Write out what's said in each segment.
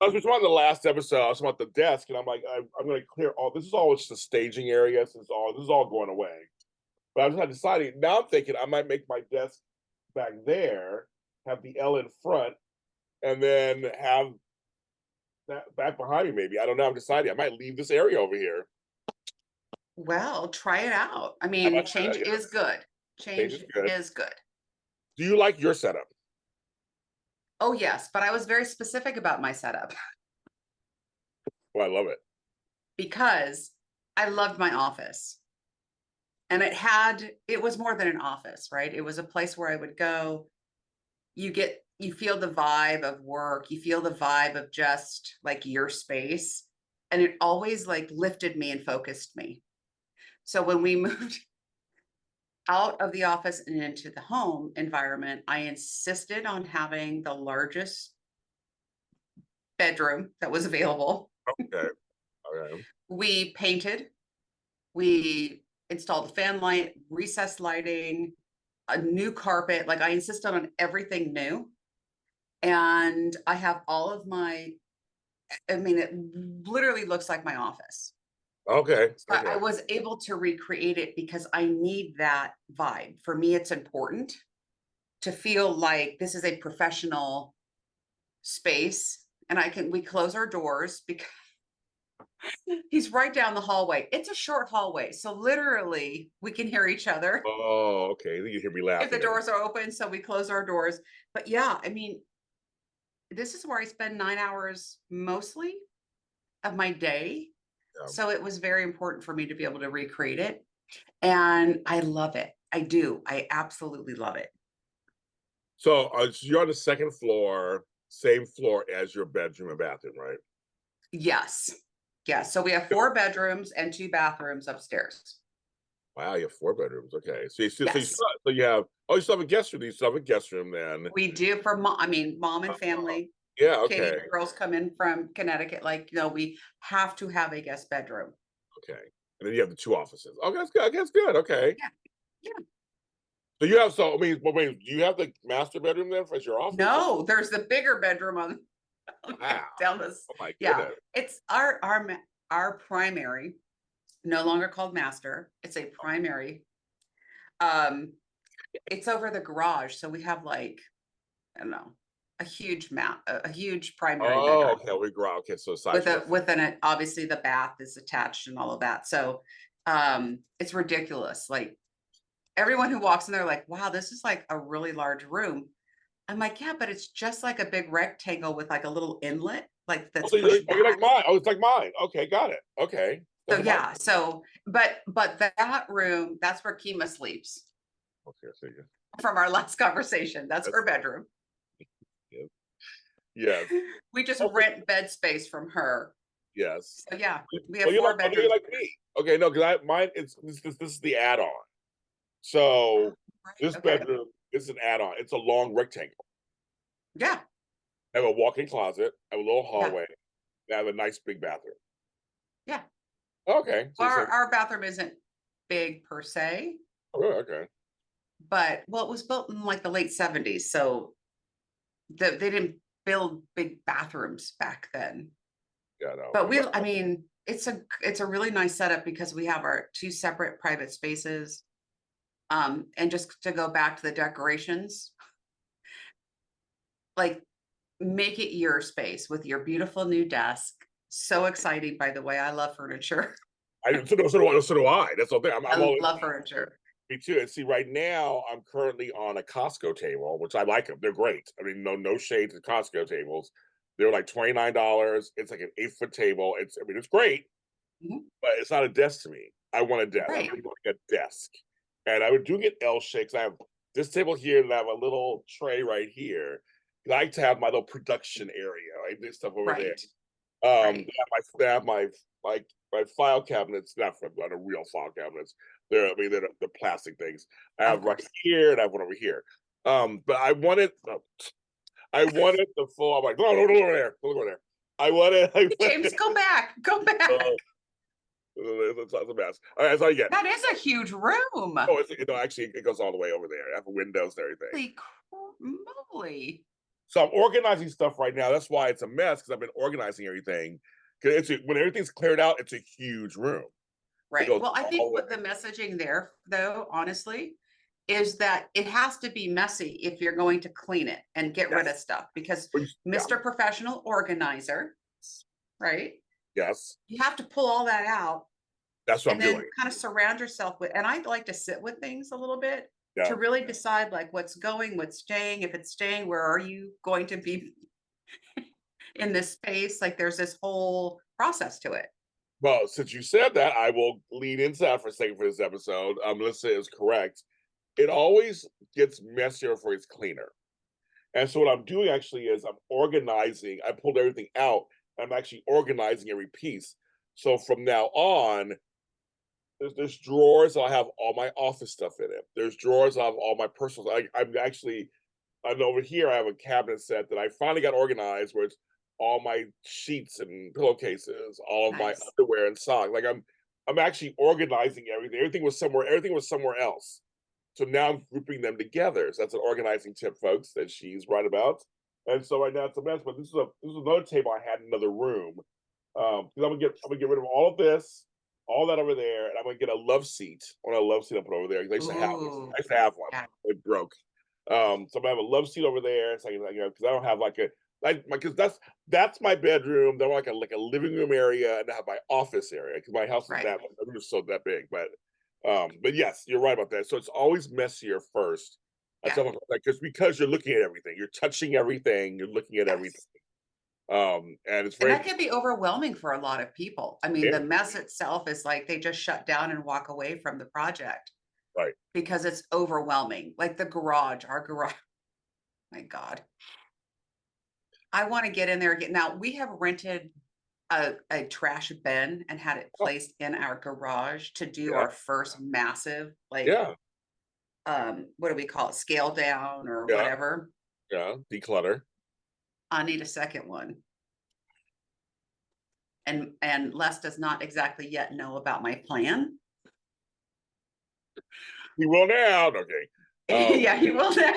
I was just on the last episode. I was about the desk, and I'm like, I'm going to clear all. This is all just the staging area. This is all going away. But I was not deciding. Now I'm thinking I might make my desk back there, have the L in front, and then have that back behind me. Maybe I don't know. I'm deciding. I might leave this area over here. Well, try it out. I I mean, might try change that. is Yes, good. change Change is good. is good. Do you like your setup? Oh, yes, but I was very specific about my setup Oh, I love it. because I loved my office. And it was more than an office, right? It was a place where I would go. You feel the vibe of work, you feel the vibe of just like your space. And it always like lifted me and focused me. So when we moved out of the office and into the home environment, I insisted on having the largest bedroom that was available. Okay. Okay. We painted, we installed a fan light, recessed lighting, a new carpet. Like I insisted on everything new. And I have all of I mean, it literally looks like my office. Okay. So I Okay. was able to recreate it because I need that vibe. For me, it's important to feel like this is a professional space. And we close our doors because he's right down the hallway. It's a short hallway. So literally we can hear each other Oh, okay. You hear me if the laughing. doors are open. So we close our doors. But yeah, I mean, this is where I spend 9 hours mostly of my day. Yeah. So it was very important for me to be able to recreate it. And I love it. I do. I absolutely love it. So you're on the second floor, same floor as your bedroom and bathroom, right? Yes. Yes. So we have 4 bedrooms and 2 bathrooms upstairs. Wow, you have 4 bedrooms. Okay, Yes. you have you still have a guest room. You still have a guest room then. We do for I mean, mom and Uh, family. yeah. Katie Okay. and the girls come in from Connecticut. Like, we have to have a guest bedroom. Okay. And then you have the 2 offices. Okay, that's good. That's good. Okay. Yeah. Yeah. So you have I mean, but wait, do you have the master bedroom then as your office? No, there's the bigger bedroom on Wow. down this. Oh my Yeah. goodness. It's our primary, no longer called master. It's a primary. Um, it's over the garage. So we have like, I don't know, a huge primary Oh, bedroom okay. We grow. Okay, so aside with from the obviously the bath is attached and all of that. So it's ridiculous. Like everyone who walks in there like, wow, this is like a really large room. I'm like, yeah, but it's just like a big rectangle with like a little inlet, like that's pushed you're like back. mine. Oh, it's like mine. Okay, got it. Okay. So That's mine. yeah, but that room, that's where Kima sleeps Okay, so you. from our last conversation. That's That's her bedroom. yes. Yes. We just Okay. rent bed space from her. Yes. So yeah, we Well, have four you're bedrooms. like me. Okay, no, because mine it's this is the add-on. So Right. this Okay. bedroom is an add-on. It's a long rectangle. Yeah. I have a walk-in closet. I have a little Yeah. hallway. I have a nice big bathroom. Yeah. Okay, so Our bathroom isn't big per se, oh, okay. but well, it was built in like the late 70s. So they didn't build big bathrooms back then. Yeah, no. But I mean, it's a really nice setup because we have our 2 separate private spaces. And just to go back to the decorations, like make it your space with your beautiful new desk. So exciting, by the way. I love furniture. So do I. That's the thing. I'm I always love furniture. me too. And see, right now I'm currently on a Costco table, which I like them. They're great. I mean, no shade to Costco tables. They're like $29. It's like an 8 foot table. It's great, Mhm. but it's not a desk to me. I want a desk. I Right. really want a desk. And I would do get L shapes. I have this table here, and I have a little tray right here. I like to have my little production area. I do stuff over there. Right. Right. They have my file cabinets, not a real file cabinets. They're the plastic things. I Of have right course. here, and I have one over here. But I wanted the full. I'm like, no, no, don't look over there. Don't look over there. I James, wanted. go back. Go Oh, back. it's a mess. All right, that's all you get. That is a huge room. Oh, actually, it goes all the way over there. I have windows and everything. Holy moly. So I'm organizing stuff right now. That's why it's a mess, because I've been organizing everything. Because when everything's cleared out, it's a huge room. It Right. goes Well, I all think the way. what the messaging there, though, honestly, is that it has to be messy if you're going to clean it and get rid of Yes. stuff because Yeah. Mr. Professional Organizer, right? Yes. You have to pull all that out That's what I'm and then doing. kind of surround yourself with, and I like to sit with things a little bit Yeah. to really decide like what's going, what's staying. If it's staying, where are you going to be in this space? Like there's this whole process to it. Well, since you said that, I will lean into that for a second for this episode. Melissa is correct. It always gets messier before it's cleaner. And so what I'm doing actually is I'm organizing. I pulled everything out. I'm actually organizing every piece. So from now on, there's drawers. I'll have all my office stuff in it. There's drawers. I'll have all my personal. I'm over here. I have a cabinet set that I finally got organized, where it's all my sheets and pillowcases, all of my Nice. underwear and socks. Like I'm actually organizing everything. Everything was somewhere. Everything was somewhere else. So now I'm grouping them together. So that's an organizing tip, folks, that she's right about. And so right now it's a mess. But this is another table I had in another room. Because I'm gonna get rid of all of this, all that over there, and I'm gonna get a love seat. I want a love seat I put over there. 'Cause I used to have this. Ooh, I used to have one. yeah, It broke. So I'm gonna have a love seat over there. So I can, because I don't have like a because that's my bedroom. Then like a living room area, and I have my office area because my house is right. that my room is so that big. But yes, you're right about that. So it's always messier first. I Yeah. tell them like because you're looking at everything, you're touching everything, you're looking at everything. Yes. And it's And very that can be overwhelming for a lot of people. I mean, yeah, the mess itself is like they just shut down and walk away from the project right. because it's overwhelming. Like the garage, our garage. My God. I want to get in there again. Now, we have rented a trash bin and had it Oh, placed in our garage to do yeah, our first massive, like, yeah, what do we call it? Scale down or yeah, whatever. yeah. Declutter. I need a second one. And Les does not exactly yet know about my plan. We will now. Okay. Yeah, he will now.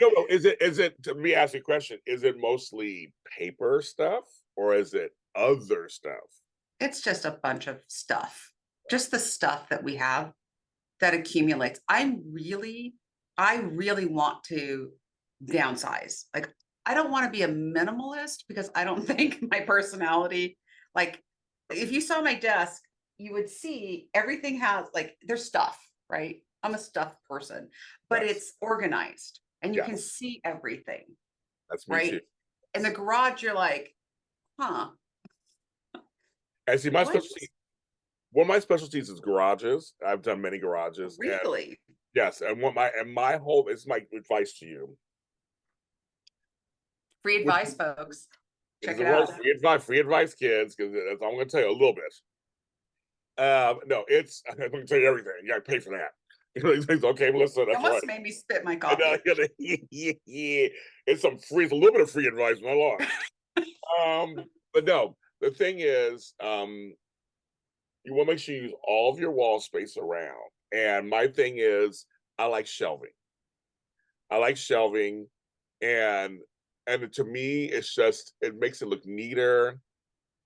No. Is it? To me, ask you a question. Is it mostly paper stuff or is it other stuff? It's just a bunch of stuff, just the stuff that we have that accumulates. I really want to downsize. Like, I don't want to be a minimalist because I don't think my personality, like, if you saw my desk, you would see everything has like there's stuff, right? I'm a stuffed person, but Yes. it's organized and you can Yes. see everything, That's me too. right? In the garage, you're like, huh, And see, my what specialty. is One of my specialties is garages. I've done many garages, and really yes, and my whole is my advice to you. free Which advice, folks? is Check it advice, out. free advice, kids, because that's all I'm going to tell you a little bit. No, it's I'm going to tell you everything. You got to pay for that. Okay, Melissa, You that's right. almost made me spit my I know, coffee. yeah, it's some free, it's a little bit of free advice, not a lot. But no, the thing is, you want to make sure you use all of your wall space around. And my thing is, I like shelving. I like shelving, and to me, it's just it makes it look neater.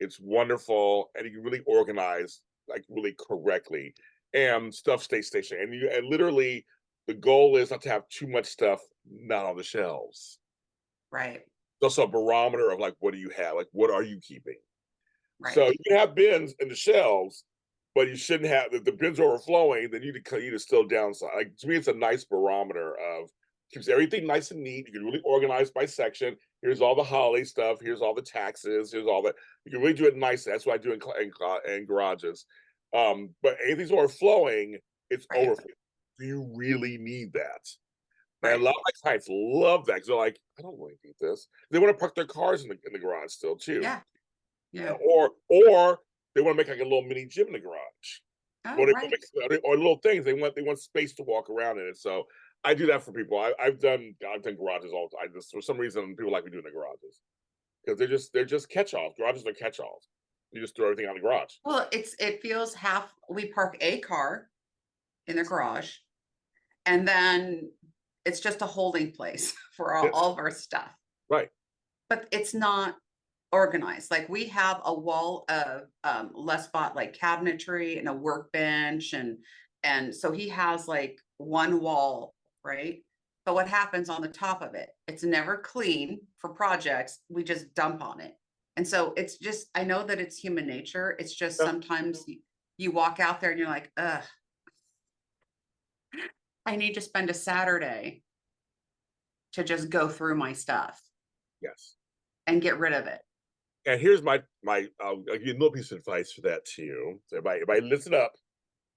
It's wonderful, and you can really organize like really correctly, and stuff stays stationary. And literally, the goal is not to have too much stuff not on the shelves. Right, It's also a barometer of like what do you have, like what are you keeping. So right, you can have bins in the shelves, but you shouldn't have if the bins are overflowing. Then you need to still downsize. Like to me, it's a nice barometer of keeps everything nice and neat. You can really organize by section. Here's all the holiday stuff. Here's all the taxes. Here's all that. You can really do it nice. That's what I do in garages. But anything's overflowing, it's right, overflowing. Do you really need that? And a right. lot of my clients love that because they're like, I don't really need this. They want to park their cars in the garage still too, Yeah, yeah. or they want to make like a little mini gym in the garage, Oh, or they right. or little things. They want space to walk around in it. So I do that for people. I've done garages all the time. Just for some reason, people like me doing the garages because they're just catch alls. Garages are catch alls. You just throw everything out of the garage. Well, it feels half we park a car in the garage and then it's just a holding place for Yes. all of our stuff. Right. But it's not organized. Like we have a wall of Les bought like cabinetry and a workbench and so he has like one wall, right? But what happens on the top of it? It's never clean for projects. We just dump on it. And so it's just, I know that it's human nature. It's just Yeah. sometimes you walk out there and you're like, ugh, I need to spend a Saturday to just go through my stuff Yes. and get rid of it. And here's I'll give you a little piece of advice for that too. So everybody listen up.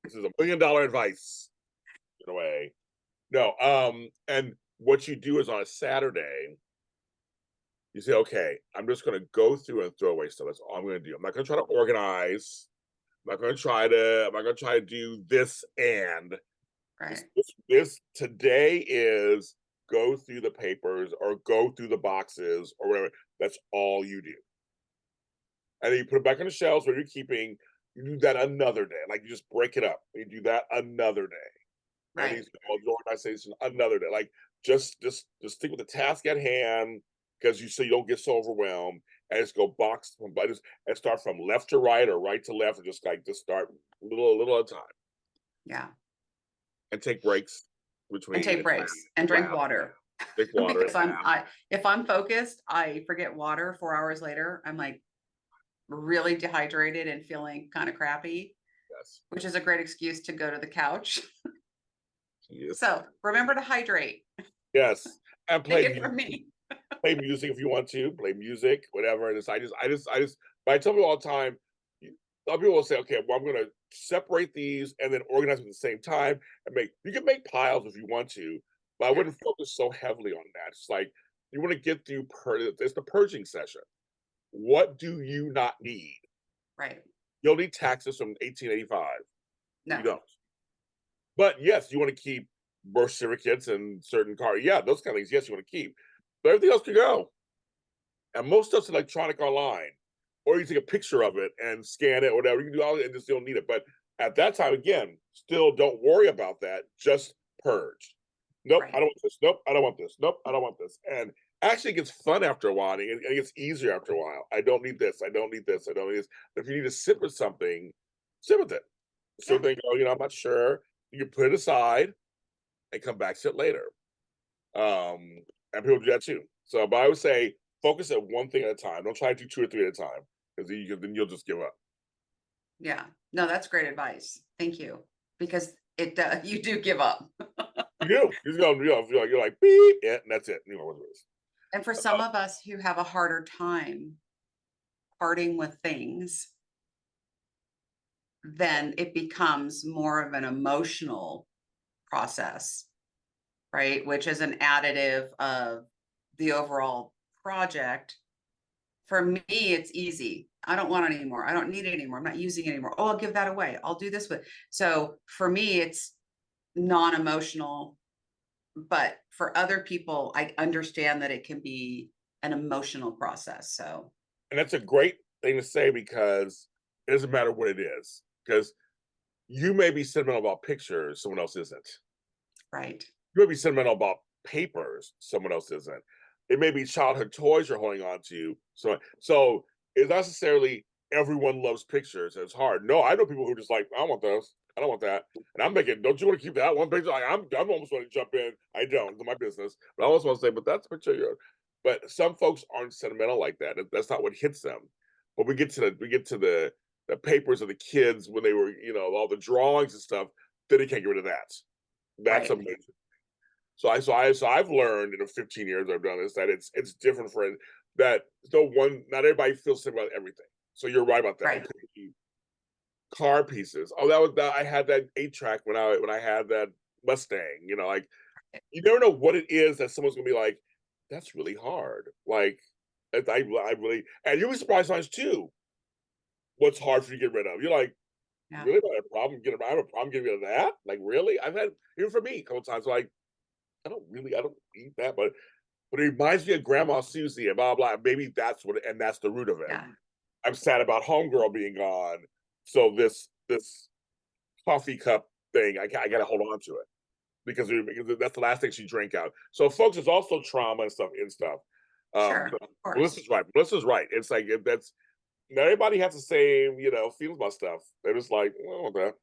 This is $1 million advice in a way. No, and what you do is on a Saturday, you say, okay, I'm just gonna go through and throw away stuff. That's all I'm gonna do. I'm not gonna try to organize. I'm not gonna try to do this and Right. this today is go through the papers or go through the boxes or whatever. That's all you do. And then you put it back on the shelves where you're keeping. You do that another day. Like you just break it up. You do that another day. And Right. these organization another day. Like just stick with the task at hand because so you don't get so overwhelmed. And just go box from but and start from left to right or right to left, and just start little at a time Yeah. and take breaks And between take and breaks and drink laugh, water. drink water, Because and laugh. if I'm focused, I forget water 4 hours later. I'm like really dehydrated and feeling kind of crappy, Yes, which is a great excuse to go to the couch. yes, So remember to hydrate. yes, and Take it from me. play music if you want to, play music, whatever. And but I tell people all the time, a lot of people will say, okay, well, I'm going to separate these and then organize them at the same time and you can make piles if you want to, but I Yeah. wouldn't focus so heavily on that. It's like, you want to get through, it's the purging session. What do you not need? Right. You'll need taxes from 1885. You No. don't. But yes, you want to keep birth certificates and certain car. Yeah, those kind of things. Yes, you want to keep. But everything else can go. And most stuff's electronic online. Or you take a picture of it and scan it, whatever. You can do all it and just don't need it. But at that time, again, still don't worry about that. Just purge. Nope, I Right. don't want this. Nope, I don't want this. Nope, I don't want this. And actually it gets fun after a while. And it gets easier after a while. I don't need this. I don't need this. I don't need this. But if you need to sit with something, sit with it. So Yeah. they go, I'm not sure. You can put it aside and come back to it later. And people do that too. So, but I would say focus at one thing at a time. Don't try to do two or three at a time because then you'll just give up. Yeah. No, that's great advice. Thank you. Because you do give up. You do. You're like beep, yeah, and that's it. You know what it is. And for some of us who have a harder time parting with things, then it becomes more of an emotional process, right? Which is an additive of the overall project. For me, it's easy. I don't want it anymore. I don't need it anymore. I'm not using it anymore. Oh, I'll give that away. I'll do this with. So for me, it's non-emotional. But for other people, I understand that it can be an emotional process. So And that's a great thing to say because it doesn't matter what it is. Because you may be sentimental about pictures, someone else isn't. right, You may be sentimental about papers, someone else isn't. It may be childhood toys you're holding on to. So it's not necessarily everyone loves pictures. It's hard. No, I know people who are just like, I don't want those. I don't want that. And I'm thinking, don't you want to keep that one picture? I'm almost want to jump in. I don't. It's my business. But I almost want to say, but that's a picture. But some folks aren't sentimental like that. That's not what hits them. But we get to the papers of the kids when they were, all the drawings and stuff. Then they can't get rid of that. That's right. amazing. So I've learned in the 15 years I've done this that it's different for that. Not everybody feels same about everything. So you're right about that. Right. It could be car pieces. Oh, that I had that 8-track when I had that Mustang. Like you never know what it is that someone's gonna be like. That's really hard. Like I really, and you'll be surprised sometimes too. What's hard for you to get rid of? You're like, Yeah. really? I have a problem getting rid of that? Like really? I've had even for me a couple times like I don't eat that, but it reminds me of Grandma Susie and blah blah. Maybe and that's the root of it. Yeah. I'm sad about Homegirl being gone, so this coffee cup thing, I gotta hold on to it. because that's the last thing she drank out. So, folks, there's also trauma and stuff. Sure, So of course. Melissa's right. It's like that's not everybody has the same, feelings about stuff. They're just like, oh, that,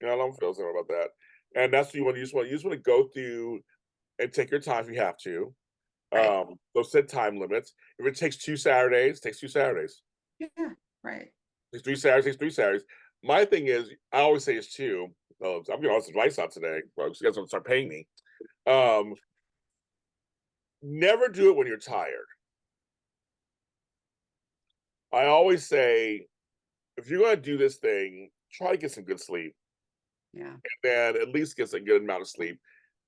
I don't feel something about that. And that's what you just want to go through and take your time if you have to. Right. So set time limits. If it takes 2 Saturdays, it takes 2 Saturdays. Yeah, right. Takes 3 Saturdays, takes 3 Saturdays. My thing is, I always say it's two. I'm gonna all this advice out today, folks. You guys want to start paying me. Um, Never do it when you're tired. I always say, if you're gonna do this thing, try to get some good sleep. Yeah. And at least get a good amount of sleep.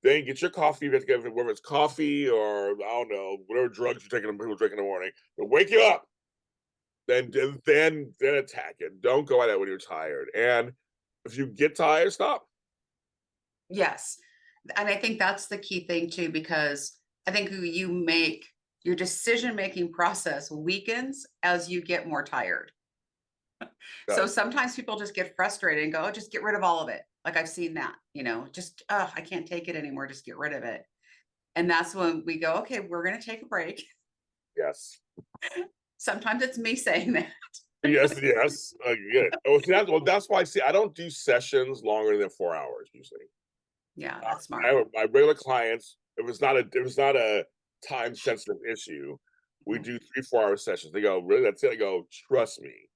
Then get your coffee. You have to get whether it's coffee or I don't know whatever drugs you're taking. People drink in the morning. But wake you up. Then attack it. Don't go at it when you're tired. And if you get tired, stop. Yes. And I think that's the key thing too, because I think you make your decision-making process weakens as you get more tired. So Yes. sometimes people just get frustrated and go, oh, just get rid of all of it. Like I've seen that, just, I can't take it anymore. Just get rid of it. And that's when we go, okay, we're going to take a break. Yes. Sometimes it's me saying that. Yes. Yes. I get it. That's why I see. I don't do sessions longer than 4 hours usually. Yeah, that's smart. My regular clients, if it's not a time sensitive issue, we Mhm. do 3 4 hour sessions. They go, really? That's it? I go, trust me.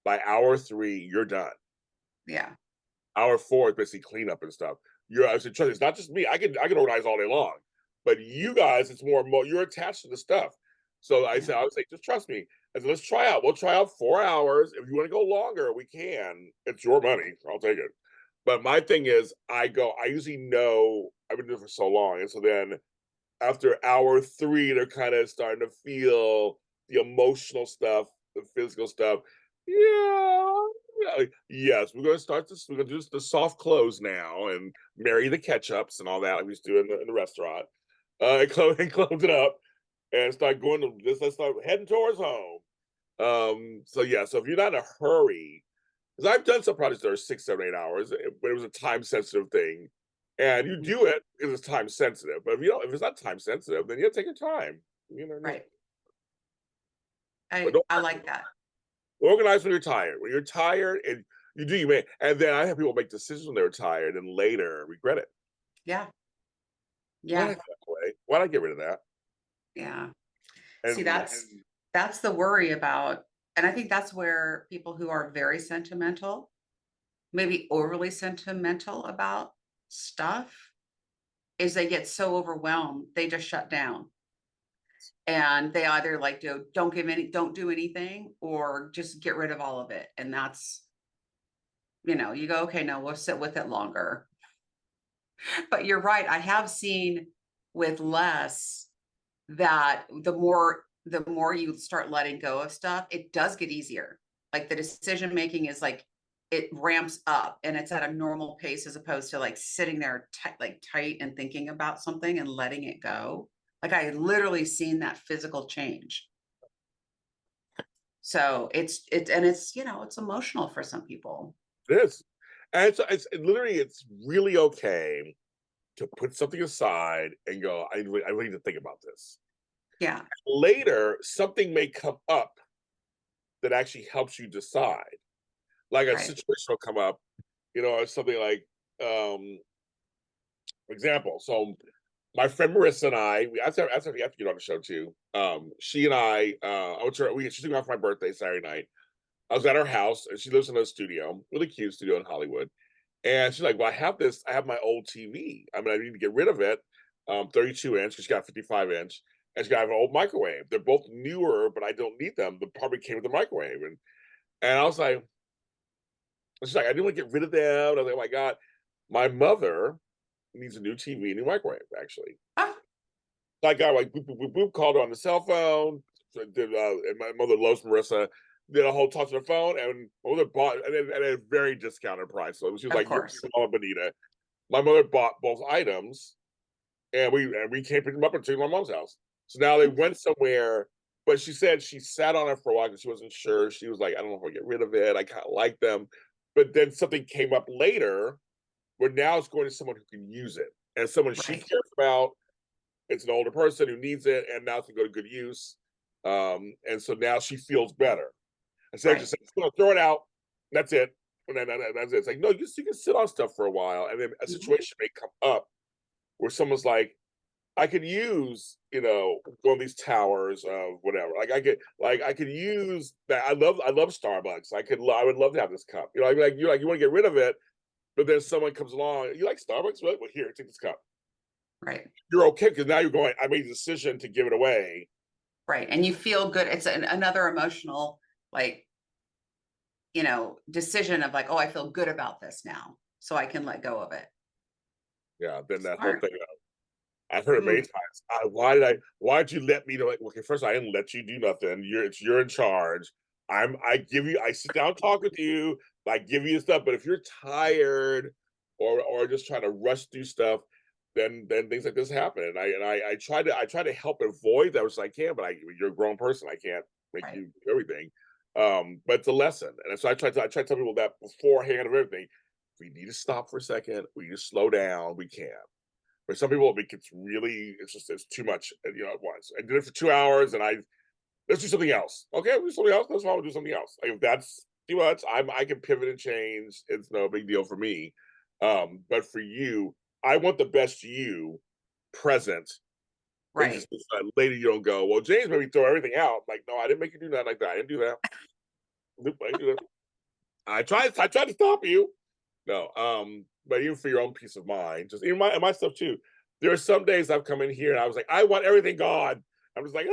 By hour three, you're done. Yeah, Hour four is basically cleanup and stuff. I said, trust me, it's not just me. I can organize all day long, but you guys, it's more you're attached to the stuff. So yeah, I would say, just trust me. I said, let's try out. We'll try out 4 hours. If you want to go longer, we can. It's your money. I'll take it. But my thing is, I usually know I've been doing it for so long. And so then after hour three, they're kind of starting to feel the emotional stuff, the physical stuff. Yeah. Yes, we're gonna start this. We're gonna do the soft close now and marry the ketchups and all that like we used to do in the restaurant. And close it up and start going to this. Let's start heading towards home. So yeah, so if you're not in a hurry, because I've done some projects that are 6 7 8 hours, but it was a time sensitive thing. And you mhm, do it because it's time sensitive. But if it's not time sensitive, then you take your time. right. But I like that. organize when you're tired. When you're tired and you may and then I have people make decisions when they're tired and later regret it. Yeah, Why did I yeah, go that way? Why did I get rid of that? yeah. See, And that's the worry about, and I think that's where people who are very sentimental, maybe overly sentimental about stuff, is they get so overwhelmed, they just shut down. And they either like don't do anything or just get rid of all of it. And that's, you go, okay, no, we'll sit with it longer. But you're right. I have seen with less that the more you start letting go of stuff, it does get easier. Like the decision making is like it ramps up and it's at a normal pace as opposed to like sitting there tight and thinking about something and letting it go. Like I had literally seen that physical change. So it's emotional for some people. it is. And it's really okay to put something aside and go, I really need to think about this. Yeah, Later, something may come up that actually helps you decide. Like a right. situation will come up, something like, example. So my friend Marissa and I have to get on the show too. She and she took me out for my birthday Saturday night. I was at her house and she lives in a studio, really cute studio in Hollywood. And she's like, well, I have my old TV. I mean, I need to get rid of it. 32 inch, because she got 55 inch. And she got an old microwave. They're both newer, but I don't need them. The probably came with the microwave. And I was like, she's like, I didn't want to get rid of them. And I was like, oh my God, my mother needs a new TV, new microwave, actually. Ah, So I got like boop, boop, boop, boop, called her on the cell phone. So and my mother loves Marissa. Did a whole touch on the phone, and my mother bought at a very discounted price. So she was of like, "You're course. Mama Bonita." My mother bought both items, and we came pick them up and took them to my mom's house. So now they went somewhere, but she said she sat on it for a while because she wasn't sure. She was like, "I don't know if I'll get rid of it. I kind of like them," but then something came up later where now it's going to someone who can use it. and someone she Right. cares about. It's an older person who needs it, and now it's gonna go to good use. And so now she feels better. Instead of Right. just saying, "No, throw it out, that's it," and then that's it. It's like, no, you can sit on stuff for a while, and then a Mhm. situation may come up where someone's like, I could use, one of these towers of whatever. I could use that. I love Starbucks. I would love to have this cup. You want to get rid of it, but then someone comes along. You like Starbucks? Well, here, take this cup. Right. You're okay because now you're going. I made a decision to give it away. Right. And you feel good. It's another emotional, like, decision of like, oh, I feel good about this now. So I can let go of it. Yeah. Then that whole Smart. thing. I've heard it many Mm, times. Why did you let me do it? Okay, first I didn't let you do nothing. You're in charge. I sit down, talk with you, I give you stuff. But if you're tired or just trying to rush through stuff, then things like this happen. And I try to help avoid that as I can, but you're a grown person. I can't make right. you do everything. But it's a lesson. And so I try to tell people that beforehand of everything. We need to stop for a second. We need to slow down. We can. For some people, it's too much, at once. I did it for 2 hours, and let's do something else. Okay, we'll do something else. That's fine. We'll do something else. Like, if that's too much, I can pivot and change. It's no big deal for me. But for you, I want the best you present. And Right. just later, you don't go, well, James made me throw everything out. Like, no, I didn't make you do nothing like that. I didn't do that. Nope, I didn't do that. I tried to stop you. No, but even for your own peace of mind, just even my stuff too. There are some days I've come in here and I was like, I want everything gone. I'm just like, and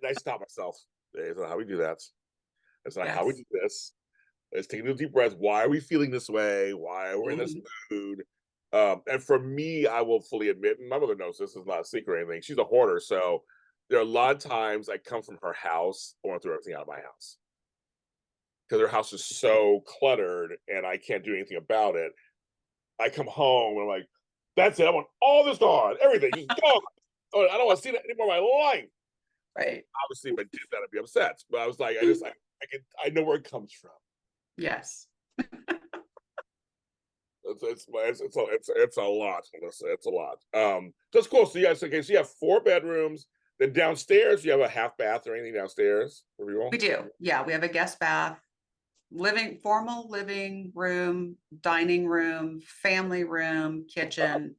I stop myself. That's not how we do that. That's not how we Yes. do this. Let's take a deep breath. Why are we feeling this way? Why are we in this Mhm. mood? And for me, I will fully admit, and my mother knows this is not a secret or anything. She's a hoarder, so there are a lot of times I come from her house, I want to throw everything out of my house because her house is so cluttered and I can't do anything about it. I come home and I'm like, that's it. I want all this gone. Everything just gone. Oh, I don't want to see that anymore in my life. Right. Obviously, if I did that, I'd be upset. But I was like, I know where it comes from. Yes. It's a lot, Melissa. It's a lot. That's cool. So okay, so you have 4 bedrooms. Then downstairs, you have a half bath or anything downstairs for We people? do. Yeah. We have a guest bath, formal living room, dining room, family room, kitchen,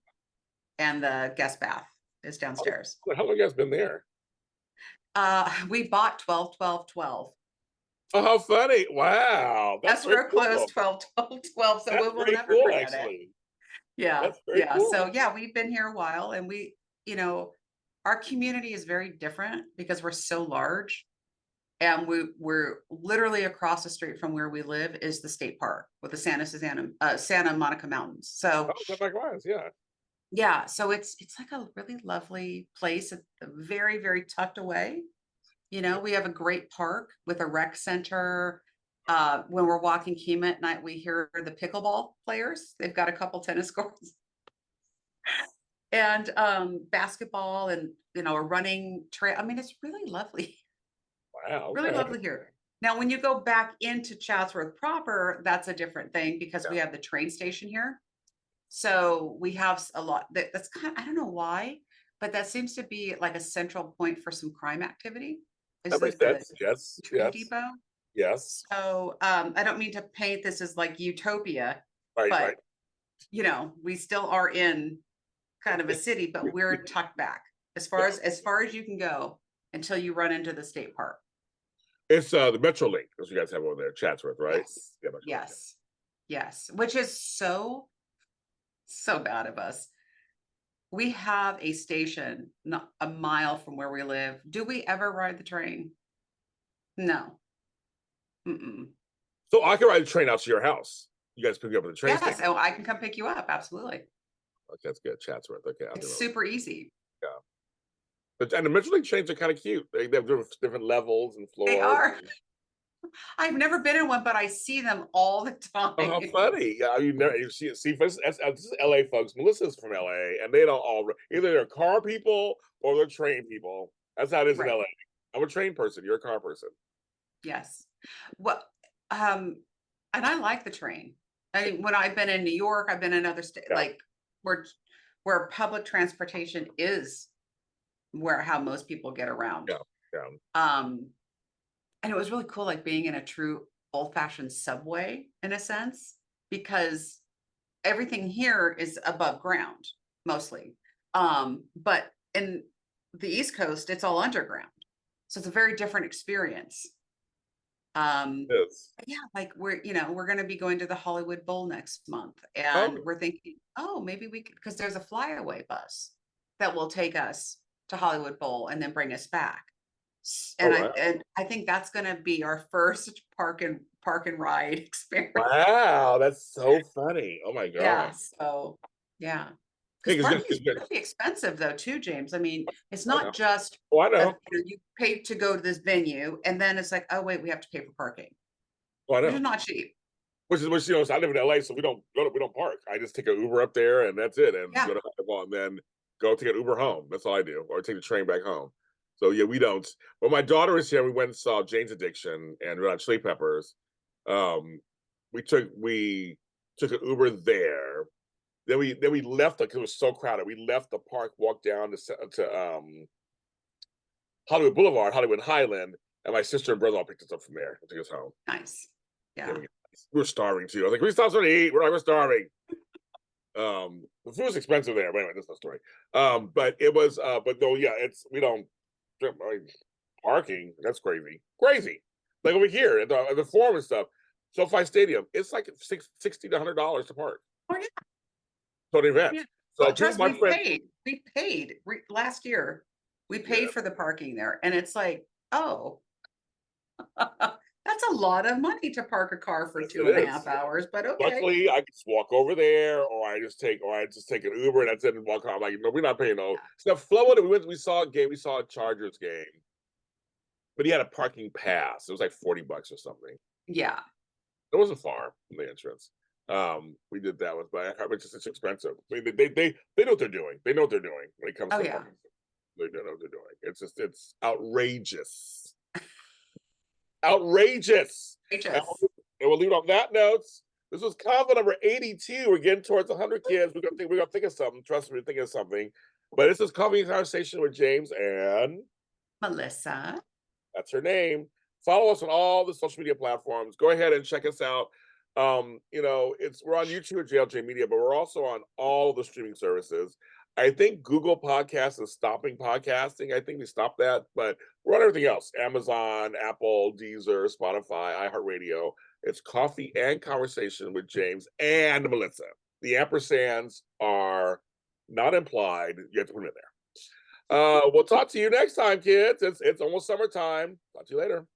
and the guest bath is downstairs. How long have you guys been there? We bought 12, 12, 12. Oh, how funny. Wow. That's very Escrow closed cool. 12, 12, 12. So That's we will very never cool, forget it. actually. Yeah. That's very Yeah. So cool. yeah, we've been here a while and you know, our community is very different because we're so large. And we're literally across the street from where we live is the state park with the Santa Monica Mountains. So Oh, likewise, yeah. yeah, so it's like a really lovely place. It's very, very tucked away. We have a great park with a rec center. When we're walking Kima at night, we hear the pickleball players. They've got a couple tennis courts and basketball and a running trail. I mean, it's really lovely. Wow, Really okay. lovely here. Now, when you go back into Chatsworth proper, that's a different thing because Yeah, we have the train station here. So we have a lot that's I don't know why, but that seems to be like a central point for some crime activity. that Is makes the sense. Yes, train yes, depot. yes. So I don't mean to paint this as like utopia, Right, right. but we still are in kind of a city, but we're tucked back Yeah. as far as you can go until you run into the state park. It's the Metrolink that you guys have over there, Chatsworth, right? Yes. Yeah, Metrolink. Yeah. Yes. Yes. Which is so bad of us. We have a station not a mile from where we live. Do we ever ride the train? No. Mm-mm. So I can ride the train out to your house. You guys pick me up at the train station. Yes. Oh, I can come pick you up. Absolutely. Okay, that's good. Chatsworth. Okay, I'll do It's that. super easy. Yeah. And the Metrolink trains are kind of cute. They have different levels and They floors. are. I've never been in one, but I see them all the Oh, how time. funny! Yeah, you see. For instance, this is LA folks. Melissa's from LA, and they don't all either they're car people or they're train people. That's how it is in Right. LA. I'm a train person. You're a car person. Yes. Well, and I like the train. I mean, when I've been in New York, I've been in other states, Yeah. like where where public transportation is how most people get around. Yeah, yeah. And it was really cool, like being in a true old-fashioned subway in a sense, because everything here is above ground mostly. But in the East Coast, it's all underground. So it's a very different experience. Yes. Yeah, like we're going to be going to the Hollywood Bowl next month, and Oh, we're thinking, oh, maybe we could, because there's a flyaway bus that will take us to Hollywood Bowl and then bring us back. oh And I wow. and I think that's going to be our first park and ride experience. Wow, that's so funny. Oh my Yeah, God. so yeah. Hey, Because it's good. parking is It's good. really expensive though too, James. I mean, it's I know. not just Oh, I a, know. you pay to go to this venue and then it's like, oh wait, we have to pay for parking, Oh, I which is know. not cheap. Which I live in LA, so we don't park. I just take an Uber up there and that's it, and Yeah, go to basketball and then go take an Uber home. That's all I do, or take the train back home. So yeah, we don't. When my daughter was here, we went and saw Jane's Addiction and Red Hot Chili Peppers. Um, we took an Uber there. Then we left like it was so crowded. We left the park, walked down to Hollywood Boulevard, Hollywood Highland, and my sister and brother all picked us up from there and took us home. nice. Yeah, Yeah. we were starving too. I was like, "Can we stop something to eat?" We're like, "We're starving." The food was expensive there, but anyway, that's no story. But it was, but no, yeah, it's we don't I mean, parking. That's crazy, crazy. Like over here at the Forum and stuff, SoFi Stadium, it's like $60 to $100 to park. Oh yeah, So an event. yeah. So Well, people, trust my me, friend, we paid last year. We yeah, paid for the parking there, and it's like, oh, that's a lot of money to park a car for yes, two it and a half is. hours, but okay. Luckily, I could just walk over there, or I just take an Uber and that's it and walk home. I'm like, no, we're not paying no. So Flo, we saw a game, we saw a Chargers game, but he had a parking pass. It was like $40 or something. Yeah. It wasn't far from the entrance. We did that one, but it's just it's expensive. I mean, they know what they're doing. They know what they're doing when it comes Oh to yeah. parking. They know what they're doing. It's outrageous, outrageous. And Just we'll leave it on that note. This was Convo number 82. We're getting towards 100 kids. We're gonna think of something. Trust me, we're thinking of something. But this is Coffee Conversation with James, and Melissa. that's her name. Follow us on all the social media platforms. Go ahead and check us out. We're on YouTube at JLJ Media, but we're also on all the streaming services. I think Google Podcasts is stopping podcasting. I think we stopped that, but we're on everything else: Amazon, Apple, Deezer, Spotify, iHeartRadio. It's Coffee and Conversation with James and Melissa. The ampersands are not implied. You have to put them in there. We'll talk to you next time, kids. It's almost summertime. Talk to you later.